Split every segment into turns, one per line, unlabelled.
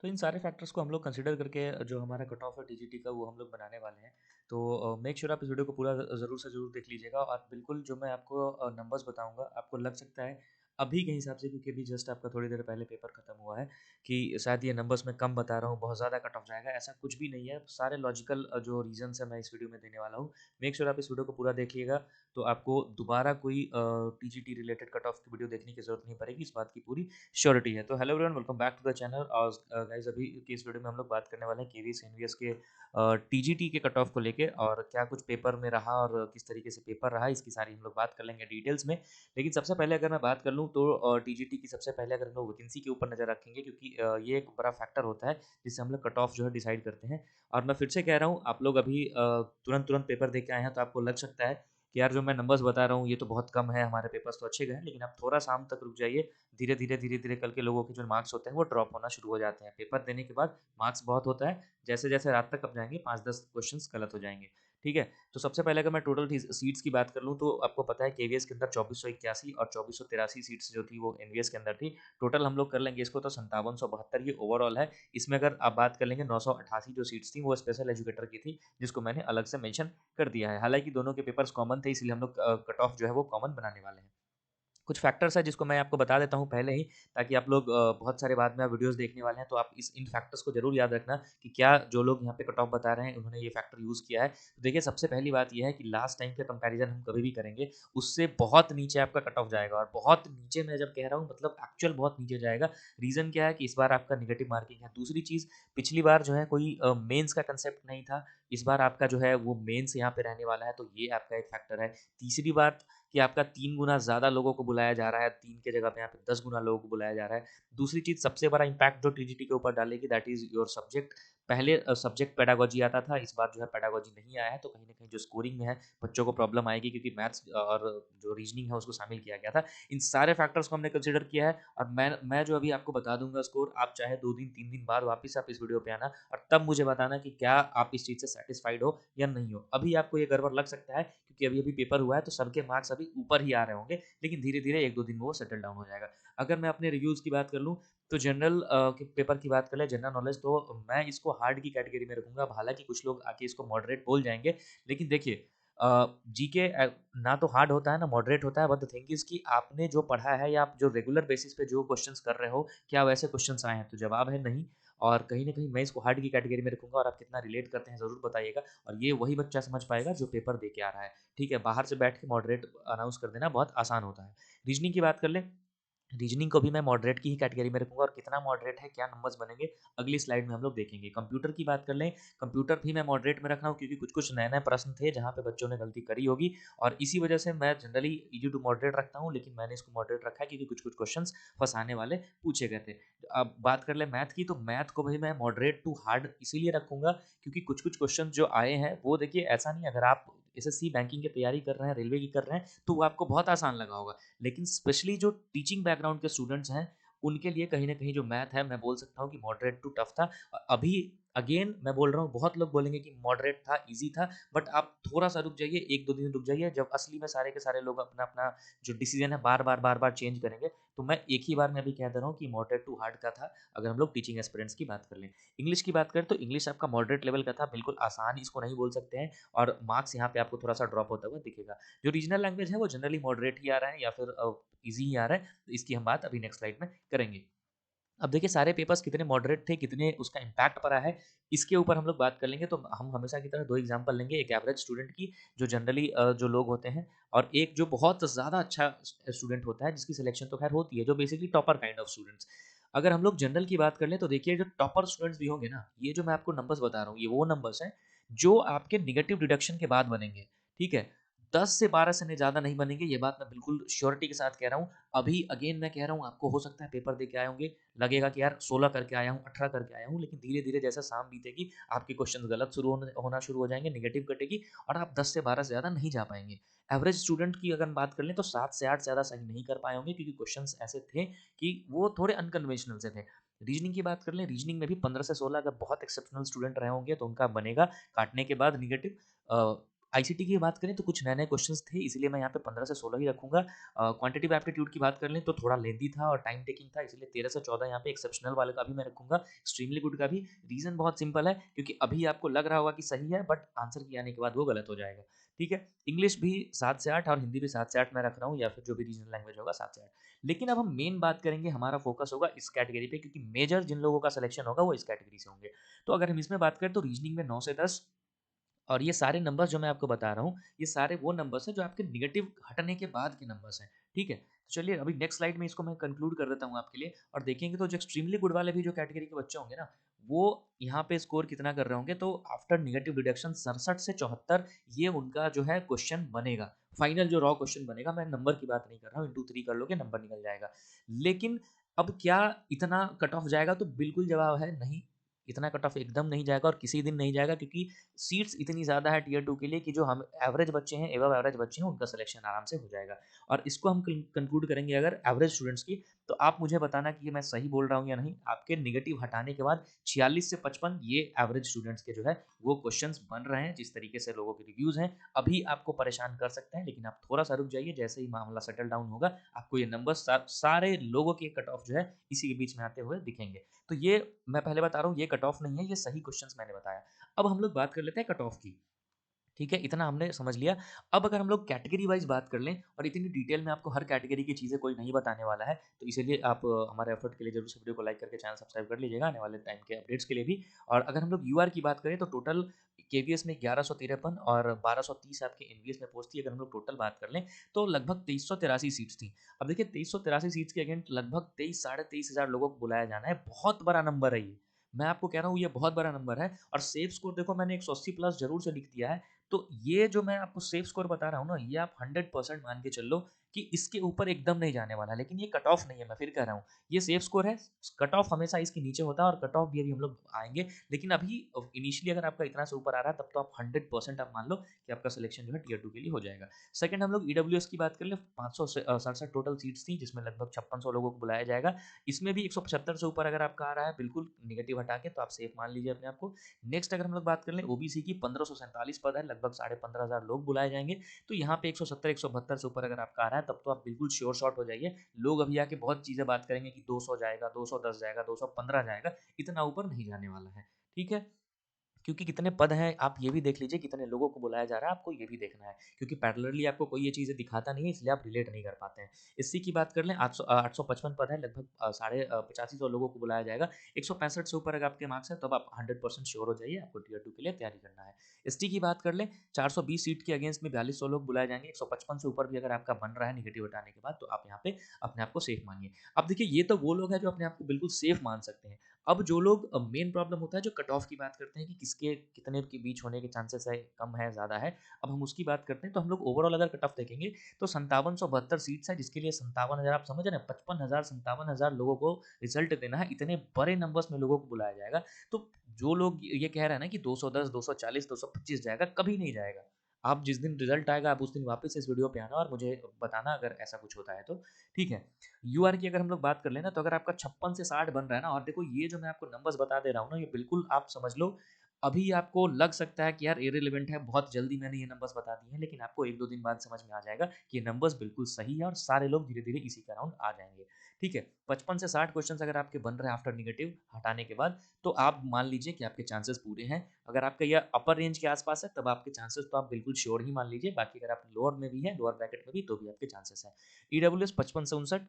तो इन सारे फैक्टर्स को हम लोग कंसीडर करके जो हमारा कट ऑफ है टीजीटी का वो हम लोग बनाने वाले हैं। तो मेक श्योर आप इस वीडियो को पूरा ज़रूर से ज़रूर देख लीजिएगा और बिल्कुल जो मैं आपको नंबर्स बताऊँगा आपको लग सकता है अभी के हिसाब से क्योंकि अभी जस्ट आपका थोड़ी देर पहले पेपर खत्म हुआ है कि शायद ये नंबर्स मैं कम बता रहा हूँ, बहुत ज़्यादा कट ऑफ जाएगा, ऐसा कुछ भी नहीं है। सारे लॉजिकल जो रीज़न्स हैं मैं इस वीडियो में देने वाला हूँ। मेक श्योर आप इस वीडियो को पूरा देखिएगा तो आपको दोबारा कोई टीजीटी रिलेटेड कट ऑफ की वीडियो देखने की ज़रूरत नहीं पड़ेगी, इस बात की पूरी श्योरिटी है। तो hello everyone, welcome back to the channel और गाइस अभी की इस वीडियो में हम लोग बात करने वाले हैं केवीएस एनवीएस के टीजीटी के कट ऑफ को लेके और क्या कुछ पेपर में रहा और किस तरीके से पेपर रहा, इसकी सारी हम लोग बात कर लेंगे डिटेल्स में। लेकिन सबसे पहले अगर मैं बात कर लूँ तो टीजीटी की सबसे पहले अगर हम लोग वैकेंसी के ऊपर नज़र रखेंगे क्योंकि ये एक बड़ा फैक्टर होता है जिससे हम लोग कट ऑफ जो है डिसाइड करते हैं। और मैं फिर से कह रहा हूँ, आप लोग अभी तुरंत तुरंत पेपर दे के आए हैं तो आपको लग सकता है कि यार जो मैं नंबर्स बता रहा हूँ ये तो बहुत कम है, हमारे पेपर्स तो अच्छे गए हैं, लेकिन आप थोड़ा शाम तक रुक जाइए। धीरे-धीरे कल के लोगों के जो मार्क्स होते हैं वो ड्रॉप होना शुरू हो जाते हैं। पेपर देने के बाद मार्क्स बहुत होता है, जैसे-जैसे रात तक आप जाएँगे 5-10 क्वेश्चन्स गलत हो जाएँगे, ठीक है? तो सबसे पहले अगर मैं टोटल सीट्स की बात कर लूँ तो आपको पता है केवीएस के अंदर 2481 और 2483 सीट्स जो थी वो एनवीएस के अंदर थी। टोटल हम लोग कर लेंगे इसको तो 5772 ये ओवरऑल है। इसमें अगर आप बात कर लेंगे 988 जो सीट्स थी वो स्पेशल एजुकेटर की थी, जिसको मैंने अलग से मेंशन कर दिया है। हालाँकि दोनों के पेपर्स कॉमन थे इसलिए हम लोग कट ऑफ जो है वो कॉमन बनाने वाले हैं। कुछ फैक्टर्स हैं जिसको मैं आपको बता देता हूँ पहले ही, ताकि आप लोग बहुत सारे बाद में आप वीडियोस देखने वाले हैं तो आप इन फैक्टर्स को जरूर याद रखना कि क्या जो लोग यहाँ पे कट ऑफ बता रहे हैं उन्होंने ये फैक्टर यूज़ किया है। तो देखिए सबसे पहली बात ये है कि लास्ट टाइम के कंपैरिजन हम कभी भी करेंगे उससे बहुत नीचे आपका कट ऑफ जाएगा, और बहुत नीचे मैं जब कह रहा हूँ मतलब एक्चुअल बहुत नीचे जाएगा। रीज़न क्या है कि इस बार आपका निगेटिव मार्किंग है। दूसरी चीज़, पिछली बार जो है कोई मेंस का कंसेप्ट नहीं था, इस बार आपका जो है वो मेंस यहाँ पे रहने वाला है, तो ये आपका एक फैक्टर है। तीसरी बात कि आपका 3 गुना ज़्यादा लोगों को बुलाया जा रहा है, 3 की जगह पे यहाँ पे 10 गुना लोगों को बुलाया जा रहा है। दूसरी चीज़ सबसे बड़ा इम्पैक्ट जो टीजीटी के ऊपर डालेगी दैट इज़ योर सब्जेक्ट। पहले सब्जेक्ट पेडागोजी आता था, इस बार जो है पेडागोजी नहीं आया है, तो कहीं न कहीं जो स्कोरिंग में है, बच्चों को प्रॉब्लम आएगी क्योंकि मैथ्स और जो रीजनिंग है उसको शामिल किया गया था। इन सारे फैक्टर्स को हमने कंसीडर किया है और मैं जो अभी आपको बता दूँगा स्कोर, आप चाहे 2 दिन 3 दिन बाद वापस आप इस वीडियो पे आना और तब मुझे बताना कि क्या आप इस चीज़ से सैटिस्फाइड हो या नहीं हो। अभी आपको ये गड़बड़ लग सकता है क्योंकि अभी-अभी पेपर हुआ है तो सबके मार्क्स अभी ऊपर ही आ रहे होंगे, लेकिन धीरे-धीरे 1-2 दिन में वो सेटल डाउन हो जाएगा। अगर मैं अपने रिव्यूज़ की बात कर लूँ, तो जनरल के पेपर की बात कर लें, जनरल नॉलेज, तो मैं इसको हार्ड की कैटेगरी में रखूँगा। अब हालाँकि कुछ लोग आके इसको मॉडरेट बोल जाएँगे, लेकिन देखिए जीके ना तो हार्ड होता है ना मॉडरेट होता है, बट द थिंग इज़ कि आपने जो पढ़ा है या आप जो रेगुलर बेसिस पे जो क्वेश्चंस कर रहे हो, क्या वैसे क्वेश्चंस आए हैं? तो जवाब है नहीं। और कहीं न कहीं मैं इसको हार्ड की कैटेगरी में रखूँगा और आप कितना रिलेट करते हैं ज़रूर बताइएगा, और ये वही बच्चा समझ पाएगा जो पेपर दे के आ रहा है। ठीक है? बाहर से बैठ के मॉडरेट अनाउंस कर देना बहुत आसान होता है। रीज़निंग की बात कर लें, रीजनिंग को भी मैं मॉडरेट की ही कैटेगरी में रखूँगा, और कितना मॉडरेट है, क्या नंबर्स बनेंगे, अगली स्लाइड में हम लोग देखेंगे। कंप्यूटर की बात कर लें, कंप्यूटर भी मैं मॉडरेट में रख रहा हूँ क्योंकि कुछ-कुछ नए-नए प्रश्न थे जहाँ पे बच्चों ने गलती करी होगी, और इसी वजह से मैं जनरली ईज़ी टू मॉडरेट रखता हूँ, लेकिन मैंने इसको मॉडरेट रखा है क्योंकि कुछ-कुछ क्वेश्चन्स फँसाने वाले पूछे गए थे। अब बात कर लें मैथ की, तो मैथ को भी मैं मॉडरेट टू हार्ड इसीलिए रखूँगा क्योंकि कुछ-कुछ क्वेश्चन जो आए हैं वो देखिए, ऐसा नहीं है अगर आप एसएससी बैंकिंग की तैयारी कर रहे हैं, रेलवे की कर रहे हैं, तो वो आपको बहुत आसान लगा होगा। लेकिन स्पेशली जो टीचिंग बैकग्राउंड के स्टूडेंट्स हैं, उनके लिए कहीं न कहीं जो मैथ है, मैं बोल सकता हूँ कि मॉडरेट टू टफ था। अभी अगेन मैं बोल रहा हूँ, बहुत लोग बोलेंगे कि मॉडरेट था, ईज़ी था, बट आप थोड़ा-सा रुक जाइए, 1-2 दिन रुक जाइए, जब असली में सारे के सारे लोग अपना-अपना जो डिसीज़न है बार-बार चेंज करेंगे, तो मैं एक ही बार में अभी कह दे रहा हूँ कि मॉडरेट टू हार्ड का था, अगर हम लोग टीचिंग एस्पिरेंट्स की बात कर लें। इंग्लिश की बात करें तो इंग्लिश आपका मॉडरेट लेवल का था, बिल्कुल आसान इसको नहीं बोल सकते हैं, और मार्क्स यहाँ पे आपको थोड़ा-सा ड्रॉप होता हुआ दिखेगा। जो रीजनल लैंग्वेज है वो जनरली मॉडरेट ही आ रहा है या फिर ईज़ी ही आ रहा है, तो इसकी हम बात अभी नेक्स्ट स्लाइड में करेंगे। अब देखिए सारे पेपर्स कितने मॉडरेट थे, कितने उसका इम्पैक्ट पड़ा है, इसके ऊपर हम लोग बात कर लेंगे। तो हम हमेशा की तरह 2 एग्ज़ाम्पल लेंगे, एक एवरेज स्टूडेंट की, जो जनरली जो लोग होते हैं, और एक जो बहुत ज़्यादा अच्छा स्टूडेंट होता है, जिसकी सिलेक्शन तो खैर होती है, जो basically topper kind of students. अगर हम लोग जनरल की बात कर लें, तो देखिए जो टॉपर स्टूडेंट्स भी होंगे ना, ये जो मैं आपको नंबर्स बता रहा हूँ, ये वो नंबर्स हैं, जो आपके नेगेटिव डिडक्शन के बाद बनेंगे, ठीक है? 10 से 12 से ज़्यादा नहीं बनेंगे, ये बात मैं बिल्कुल श्योरिटी के साथ कह रहा हूँ। अभी अगेन मैं कह रहा हूँ, आपको हो सकता है पेपर दे के आए होंगे, लगेगा कि यार 16 करके आया हूँ, 18 करके आया हूँ, लेकिन धीरे-धीरे जैसा शाम बीतेगी, आपके क्वेश्चंस गलत शुरू होना शुरू हो जाएँगे, नेगेटिव कटेगी, और आप 10 से 12 से ज़्यादा नहीं जा पाएँगे। एवरेज स्टूडेंट की अगर हम बात कर लें, तो 7 से 8 से ज़्यादा सही नहीं कर पाए होंगे क्योंकि क्वेश्चंस ऐसे थे कि वो थोड़े अनकन्वेंशनल से थे। रीजनिंग की बात कर लें, रीजनिंग में भी 15 से 16 अगर बहुत एक्सेप्शनल स्टूडेंट रहे होंगे तो उनका बनेगा काटने के बाद नेगेटिव। आईसीटी की बात करें तो कुछ नए-नए क्वेश्चंस थे, इसीलिए मैं यहाँ पे 15 से 16 ही रखूँगा। क्वांटिटेटिव एप्टीट्यूड की बात कर लें तो थोड़ा लेंथी था और टाइम टेकिंग था, इसलिए 13 से 14 यहाँ पे एक्सेप्शनल वाले का भी मैं रखूँगा, एक्सट्रीमली गुड का भी। रीज़न बहुत सिंपल है, क्योंकि अभी आपको लग रहा होगा कि सही है, बट आंसर की आने के बाद वो गलत हो जाएगा, ठीक है? इंग्लिश भी 7 से 8 और हिंदी भी 7 से 8 मैं रख रहा हूँ, या फिर जो भी रीजनल लैंग्वेज होगा 7 से 8। लेकिन अब हम मेन बात करेंगे, हमारा फोकस होगा इस कैटेगरी पे, क्योंकि मेजर जिन लोगों का सिलेक्शन होगा वो इस कैटेगरी से होंगे। तो अगर हम इसमें बात करें तो रीजनिंग में 9 से 10, और ये सारे नंबर्स जो मैं आपको बता रहा हूँ, ये सारे वो नंबर्स हैं जो आपके नेगेटिव हटने के बाद के नंबर्स हैं, ठीक है? तो चलिए अभी नेक्स्ट स्लाइड में इसको मैं कंक्लूड कर देता हूँ आपके लिए, और देखेंगे तो जो एक्सट्रीमली गुड वाले भी जो कैटेगरी के बच्चे होंगे ना, वो यहाँ पे स्कोर कितना कर रहे होंगे, तो आफ्टर नेगेटिव डिडक्शन 67 से 74 ये उनका जो है क्वेश्चन बनेगा। फाइनल जो रॉ क्वेश्चन बनेगा, मैं नंबर की बात नहीं कर रहा हूँ, इंटू 3 कर लोगे नंबर निकल जाएगा। लेकिन अब क्या इतना कट ऑफ जाएगा, तो बिल्कुल जवाब है नहीं। इतना कट ऑफ एकदम नहीं जाएगा और किसी दिन नहीं जाएगा, क्योंकि सीट्स इतनी ज़्यादा है टियर 2 के लिए कि जो हम एवरेज बच्चे हैं, एबव एवरेज बच्चे हैं, उनका सिलेक्शन आराम से हो जाएगा। और इसको हम कंक्लूड करेंगे अगर एवरेज स्टूडेंट्स की, तो आप मुझे बताना कि ये मैं सही बोल रहा हूँ या नहीं। आपके नेगेटिव हटाने के बाद 46 से 55 ये एवरेज स्टूडेंट्स के जो है वो क्वेश्चंस बन रहे हैं, जिस तरीके से लोगों के रिव्यूज़ हैं। अभी आपको परेशान कर सकते हैं, लेकिन आप थोड़ा-सा रुक जाइए, जैसे ही मामला सेटल डाउन होगा, आपको ये नंबर सारे लोगों के कट ऑफ जो है इसी के बीच में आते हुए दिखेंगे। तो ये मैं पहले बता रहा हूँ, ये कट ऑफ नहीं है, ये सही क्वेश्चंस मैंने बताया। अब हम लोग बात कर लेते हैं कट ऑफ की। ठीक है, इतना हमने समझ लिया। अब अगर हम लोग कैटेगरी वाइज़ बात कर लें, और इतनी डिटेल में आपको हर कैटेगरी की चीज़ें कोई नहीं बताने वाला है, तो इसीलिए आप हमारे एफर्ट के लिए ज़रूर से वीडियो को लाइक करके चैनल सब्सक्राइब कर लीजिएगा, आने वाले टाइम के अपडेट्स के लिए भी। और अगर हम लोग यूआर की बात करें, तो टोटल केवीएस में 1153 और 1230 आपके एनवीएस में पोस्ट थी। अगर हम लोग टोटल बात कर लें, तो लगभग 2383 सीट्स थी। अब देखिए 2383 सीट्स के अगेंस्ट लगभग 23 साढ़े 23 हज़ार लोगों को बुलाया जाना है, बहुत बड़ा नंबर है ये। मैं आपको कह रहा हूँ ये बहुत बड़ा नंबर है, और सेफ स्कोर देखो मैंने 180 प्लस ज़रूर से लिख दिया है। तो ये जो मैं आपको सेफ स्कोर बता रहा हूँ ना, ये आप 100% मान के चल लो कि इसके ऊपर एकदम नहीं जाने वाला। लेकिन ये कट ऑफ नहीं है, मैं फिर कह रहा हूँ, ये सेफ स्कोर है। कट ऑफ हमेशा इसके नीचे होता है, और कट ऑफ भी अभी हम लोग आएंगे। लेकिन अभी इनिशियली अगर आपका इतना से ऊपर आ रहा है, तब तो आप 100% आप मान लो कि आपका सिलेक्शन जो है टियर 2 के लिए हो जाएगा। सेकंड हम लोग ईडब्ल्यूएस की बात कर ले, 567 टोटल सीट्स थी, जिसमें लगभग 5600 लोगों को बुलाया जाएगा। इसमें भी 175 से ऊपर अगर आपका आ रहा है, बिल्कुल निगेटिव हटा के, तो आप सेफ मान लीजिए अपने आप को। नेक्स्ट अगर हम लोग बात कर लें ओबीसी की, 1547 पद है, लगभग 15,500 लोग बुलाए जाएंगे। तो यहाँ पे 170 172 से ऊपर अगर आपका आ रहा है, तब तो आप बिल्कुल श्योर शॉट हो जाइए। लोग अभी आके बहुत चीज़ें बात करेंगे कि 200 जाएगा, 210 जाएगा, 215 जाएगा, इतना ऊपर नहीं जाने वाला है, ठीक है? क्योंकि कितने पद हैं आप ये भी देख लीजिए, कितने लोगों को बुलाया जा रहा है, आपको ये भी देखना है, क्योंकि पैरेलली आपको कोई ये चीज़ें दिखाता नहीं है, इसलिए आप रिलेट नहीं कर पाते हैं। एससी की बात कर लें, 855 पद है, लगभग साढ़े 8500 लोगों को बुलाया जाएगा। 165 से ऊपर अगर आपके मार्क्स हैं, तब आप 100% श्योर हो जाइए, आपको टियर 2 के लिए तैयारी करना है। एसटी की बात कर लें, 420 सीट के अगेंस्ट में 4200 लोग बुलाए जाएंगे। 155 से ऊपर भी अगर आपका बन रहा है निगेटिव हटाने के बाद, तो आप यहाँ पे अपने आप को सेफ मानिए। अब देखिए, ये तो वो लोग हैं जो अपने आप को बिल्कुल सेफ मान सकते हैं। अब जो लोग मेन प्रॉब्लम होता है जो कट ऑफ की बात करते हैं कि किसके कितने के बीच होने के चांसेस है, कम है, ज़्यादा है। अब हम उसकी बात करते हैं, तो हम लोग ओवरऑल अगर कट ऑफ देखेंगे, तो 5772 सीट्स है, जिसके लिए 57,000, आप समझ रहे हैं, 55,000 57,000 लोगों को रिजल्ट देना है। इतने बड़े नंबर्स में लोगों को बुलाया जाएगा। तो जो लोग ये कह रहे हैं ना कि 210 240 225 जाएगा, कभी नहीं जाएगा। आप जिस दिन रिजल्ट आएगा, आप उस दिन वापस इस वीडियो पे आना और मुझे बताना अगर ऐसा कुछ होता है तो, ठीक है। यूआर की अगर हम लोग बात कर लें ना, तो अगर आपका 56 से 60 बन रहा है ना, और देखो ये जो मैं आपको नंबर्स बता दे रहा हूँ ना, ये बिल्कुल आप समझ लो, अभी आपको लग सकता है कि यार इर्रेलेवेंट है, बहुत जल्दी मैंने ये नंबर्स बता दिए हैं, लेकिन आपको 1-2 दिन बाद समझ में आ जाएगा कि ये नंबर्स बिल्कुल सही है, और सारे लोग धीरे-धीरे इसी के अराउंड आ जाएँगे, ठीक है। 55 से 60 क्वेश्चंस अगर आपके बन रहे हैं आफ्टर नेगेटिव हटाने के बाद, तो आप मान लीजिए कि आपके चांसेस पूरे हैं। अगर आपका ये अपर रेंज के आस-पास है, तब आपके चांसेस तो आप बिल्कुल श्योर ही मान लीजिए। बाकी अगर आप लोअर में भी हैं, लोअर ब्रैकेट में भी, तो भी आपके चांसेस हैं। ईडब्ल्यूएस 55 से 59,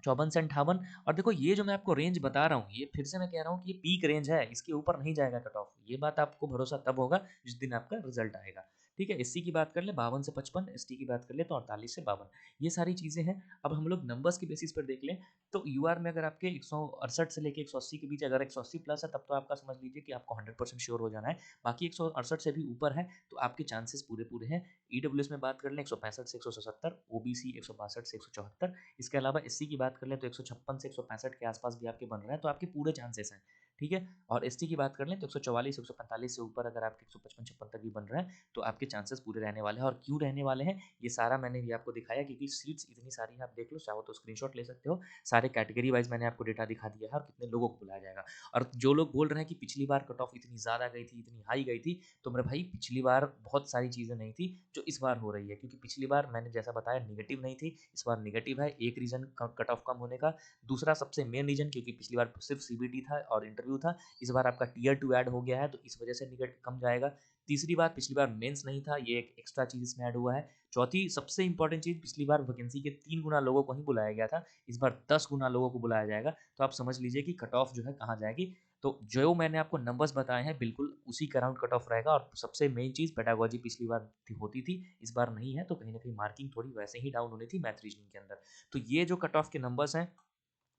54 से 58, और देखो ये जो मैं आपको रेंज बता रहा हूँ, ये फिर से मैं कह रहा हूँ कि ये पीक रेंज है, इसके ऊपर नहीं जाएगा कट ऑफ। ये बात आपको भरोसा तब होगा जिस दिन आपका रिजल्ट आएगा, ठीक है। एससी की बात कर ले 52 से 55, एसटी की बात कर ले तो 48 से 52, ये सारी चीज़ें हैं। अब हम लोग नंबर्स के बेसिस पर देख लें, तो यूआर में अगर आपके 168 से लेके 180 के बीच अगर 180 प्लस है, तब तो आपका समझ लीजिए कि आपको 100% श्योर हो जाना है। बाकी 168 से भी ऊपर है, तो आपके चांसेस पूरे-पूरे हैं। ईडब्ल्यूएस में बात कर लें, 165 से 177, ओबीसी 162 से 174, इसके अलावा एससी की बात कर लें तो 156 से 165 के आसपास भी आपके बन रहे हैं, तो आपके पूरे चांसेस हैं, ठीक है? और एसटी की बात कर लें तो 144, 145 से ऊपर अगर आपके 155-56 तक भी बन रहा है, तो आपके चांसेस पूरे रहने वाले हैं। और क्यों रहने वाले हैं, ये सारा मैंने भी आपको दिखाया, क्योंकि सीट्स इतनी सारी हैं, आप देख लो, चाहो तो स्क्रीनशॉट ले सकते हो। सारे कैटेगरी वाइज़ मैंने आपको डेटा दिखा दिया है और कितने लोगों को बुलाया जाएगा। और जो लोग बोल रहे हैं कि पिछली बार कट ऑफ इतनी ज़्यादा गई थी, इतनी हाई गई थी, तो मेरे भाई पिछली बार बहुत सारी चीज़ें नहीं थी, जो इस बार हो रही है। क्योंकि पिछली बार मैंने जैसा बताया नेगेटिव नहीं थी, इस बार नेगेटिव है। एक रीज़न क कट ऑफ कम होने का। दूसरा सबसे मेन रीज़न, क्योंकि पिछली बार सिर्फ़ सीबीटी था और इंटरव्यू था, इस बार आपका टियर 2 ऐड हो गया है, तो इस वजह से निकट कम जाएगा। तीसरी बात, पिछली बार मेंस नहीं था, ये एक एक्स्ट्रा चीज़ इसमें ऐड हुआ है। चौथी सबसे इम्पोर्टेंट चीज़, पिछली बार वैकेंसी के 3 गुना लोगों को ही बुलाया गया था, इस बार 10 गुना लोगों को बुलाया जाएगा। तो आप समझ लीजिए कि कट ऑफ जो है कहाँ जाएगी। तो जो मैंने आपको नंबर्स बताए हैं, बिल्कुल उसी के अराउंड कट ऑफ रहेगा। और सबसे मेन चीज़, पेडागोजी पिछली बार होती थी, इस बार नहीं है, तो कहीं न कहीं मार्किंग थोड़ी वैसे ही डाउन होनी थी मैथ रीजनिंग के अंदर। तो ये जो कट ऑफ के नंबर्स हैं,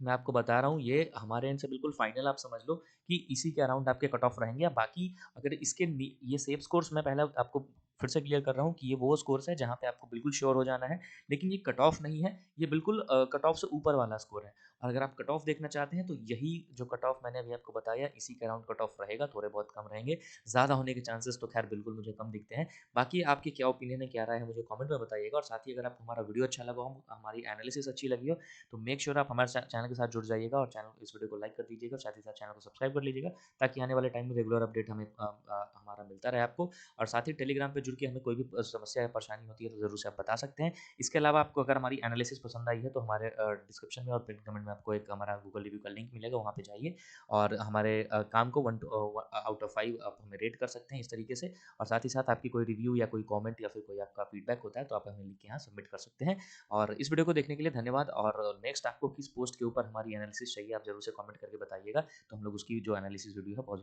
मैं आपको बता रहा हूँ, ये हमारे एंड से बिल्कुल फाइनल आप समझ लो कि इसी के अराउंड आपके कट ऑफ रहेंगे। अब बाकी अगर इसके ये सेफ स्कोर्स, मैं पहले आपको फिर से क्लियर कर रहा हूँ कि ये वो स्कोर्स है जहाँ पे आपको बिल्कुल श्योर हो जाना है, लेकिन ये कट ऑफ नहीं है, ये बिल्कुल कट ऑफ से ऊपर वाला स्कोर है। और अगर आप कट ऑफ देखना चाहते हैं, तो यही जो कट ऑफ मैंने अभी आपको बताया, इसी के अराउंड कट ऑफ रहेगा, थोड़े बहुत कम रहेंगे। ज़्यादा होने के चांसेस तो खैर बिल्कुल मुझे कम दिखते हैं। बाकी आपकी क्या ओपिनियन है, क्या राय है, मुझे कमेंट में बताइएगा। और साथ ही अगर आपको हमारा वीडियो अच्छा लगा हो, हमारी एनालिसिस अच्छी लगी हो, तो मेक श्योर आप हमारे चैनल के साथ जुड़ जाइएगा और चैनल इस वीडियो को लाइक कर दीजिएगा और साथ ही साथ चैनल को सब्सक्राइब कर लीजिएगा, ताकि आने वाले टाइम में रेगुलर अपडेट हमारा मिलता रहे आपको। और साथ ही टेलीग्राम पे जुड़ के हमें कोई भी समस्या या परेशानी होती है, तो ज़रूर से आप बता सकते हैं। इसके अलावा आपको अगर हमारी एनालिसिस पसंद आई है, तो हमारे डिस्क्रिप्शन में और पिन कमेंट में आपको एक हमारा गूगल रिव्यू का लिंक मिलेगा, वहाँ पे जाइए और हमारे काम को 1 आउट ऑफ 5 आप हमें रेट कर सकते हैं इस तरीके से। और साथ ही साथ आपकी कोई रिव्यू या कोई कमेंट या फिर कोई आपका फीडबैक होता है, तो आप हमें लिख के यहाँ सबमिट कर सकते हैं। और इस वीडियो को देखने के लिए धन्यवाद। और नेक्स्ट आपको किस पोस्ट के ऊपर हमारी एनालिसिस चाहिए, आप ज़रूर से कमेंट करके बताइएगा, तो हम लोग उसकी जो एनालिसिस वीडियो है बहुत